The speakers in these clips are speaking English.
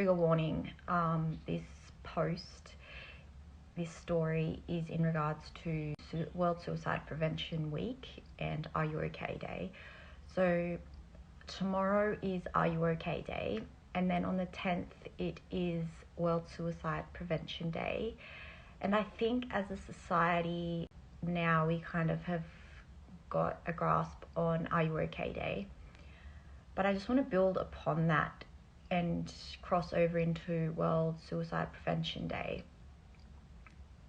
Trigger warning, this post, this story is in regards to World Suicide Prevention Week and Are You OK Day. So tomorrow is Are You OK Day, and then on the 10th it is World Suicide Prevention Day. And I think as a society now we kind of have got a grasp on Are You OK Day. But I just want to build upon that and cross over into World Suicide Prevention Day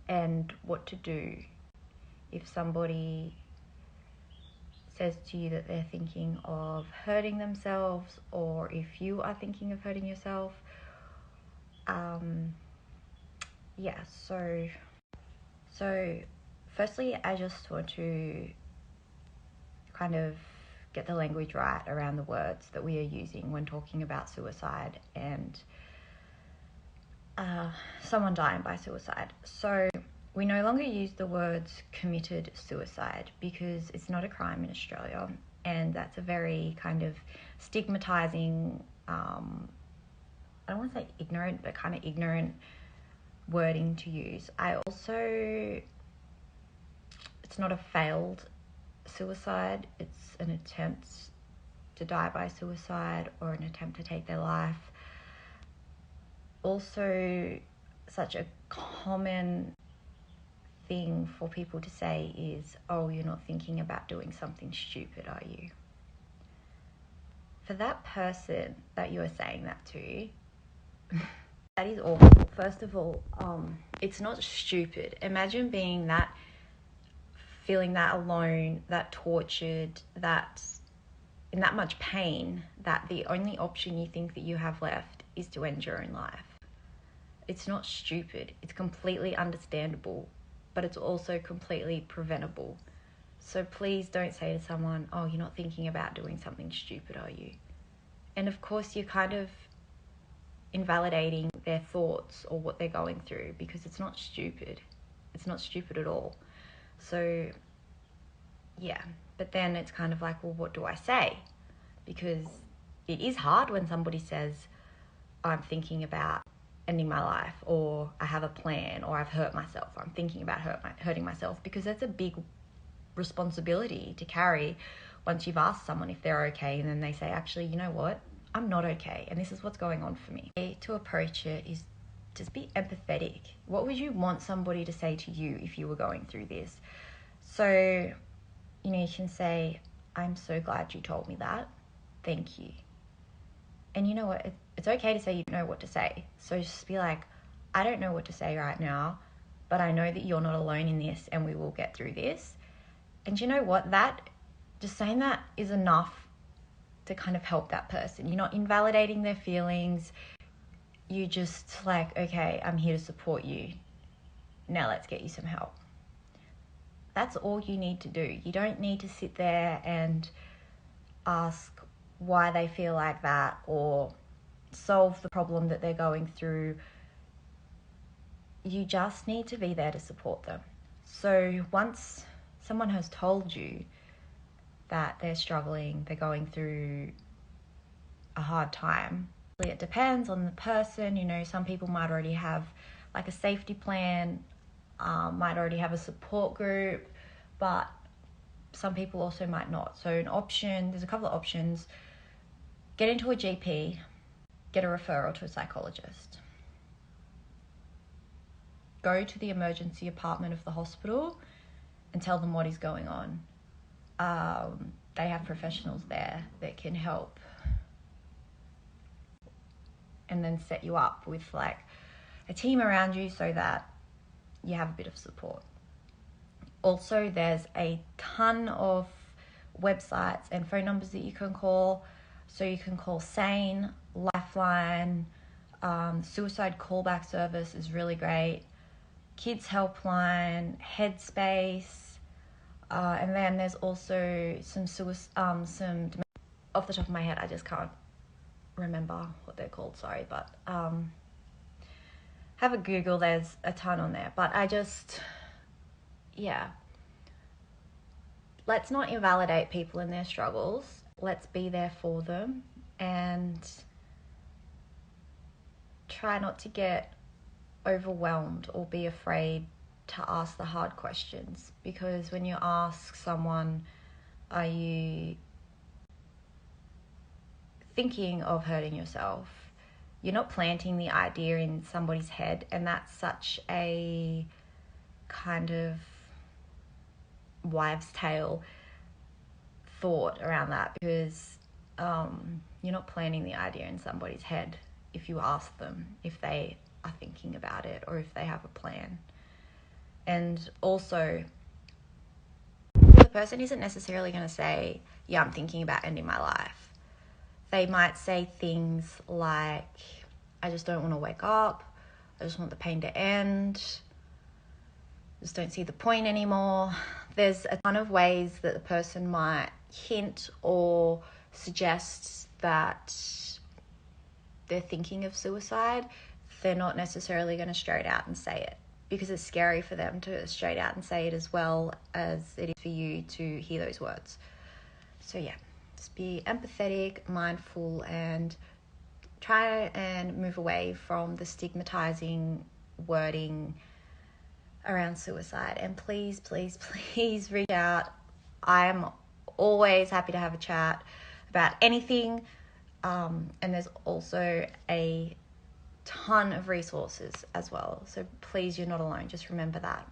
and what to do if somebody says to you that they're thinking of hurting themselves, or if you are thinking of hurting yourself. So firstly, I just want to kind of get the language right around the words that we are using when talking about suicide and someone dying by suicide. So we no longer use the words committed suicide because it's not a crime in Australia, and that's a very kind of stigmatizing, I don't want to say ignorant, but kind of ignorant wording to use. It's not a failed suicide, it's an attempt to die by suicide or an attempt to take their life. Also, such a common thing for people to say is, oh, you're not thinking about doing something stupid, are you? For that person that you are saying that to, that is awful. First of all, it's not stupid. Imagine being that, feeling that alone, that tortured, that in that much pain, that the only option you think that you have left is to end your own life. It's not stupid. It's completely understandable, but it's also completely preventable. So please don't say to someone, oh, you're not thinking about doing something stupid, are you? And of course you're kind of invalidating their thoughts or what they're going through, because it's not stupid. It's not stupid at all. So yeah, but then it's kind of like, well, what do I say? Because it is hard when somebody says, I'm thinking about ending my life, or I have a plan, or I've hurt myself, or I'm thinking about hurting myself, because that's a big responsibility to carry once you've asked someone if they're okay, and then they say, actually, you know what, I'm not okay, and this is what's going on for me. To approach it is just be empathetic. What would you want somebody to say to you if you were going through this? So, you can say, I'm so glad you told me that. Thank you. And you know what? It's okay to say you don't know what to say. So just be like, I don't know what to say right now, but I know that you're not alone in this and we will get through this. And you know what? Just saying that is enough to kind of help that person. You're not invalidating their feelings. You just like, okay, I'm here to support you. Now let's get you some help. That's all you need to do. You don't need to sit there and ask why they feel like that or solve the problem that they're going through. You just need to be there to support them. So once someone has told you that they're struggling, they're going through a hard time, it depends on the person. Some people might already have like a safety plan, might already have a support group, but some people also might not. So there's a couple of options. Get into a GP, get a referral to a psychologist. Go to the emergency department of the hospital and tell them what is going on. They have professionals there that can help, and then set you up with like a team around you so that you have a bit of support. Also, there's a ton of websites and phone numbers that you can call. So you can call SANE, Lifeline, Suicide Callback Service is really great, Kids Helpline, Headspace, and then there's also some off the top of my head, I just can't remember what they're called, sorry, but have a Google, there's a ton on there. But let's not invalidate people in their struggles. Let's be there for them, and try not to get overwhelmed or be afraid to ask the hard questions, because when you ask someone, are you thinking of hurting yourself, you're not planting the idea in somebody's head. And that's such a kind of wives' tale thought around that, because you're not planting the idea in somebody's head if you ask them if they are thinking about it or if they have a plan. And also, the person isn't necessarily going to say, yeah, I'm thinking about ending my life. They might say things like, I just don't want to wake up, I just want the pain to end, I just don't see the point anymore. There's a ton of ways that the person might hint or suggest that they're thinking of suicide. They're not necessarily going to straight out and say it, because it's scary for them to straight out and say it, as well as it is for you to hear those words. So yeah, just be empathetic, mindful, and try and move away from the stigmatizing wording around suicide. And please, please, please reach out. I'm always happy to have a chat about anything. And there's also a ton of resources as well. So please, you're not alone. Just remember that.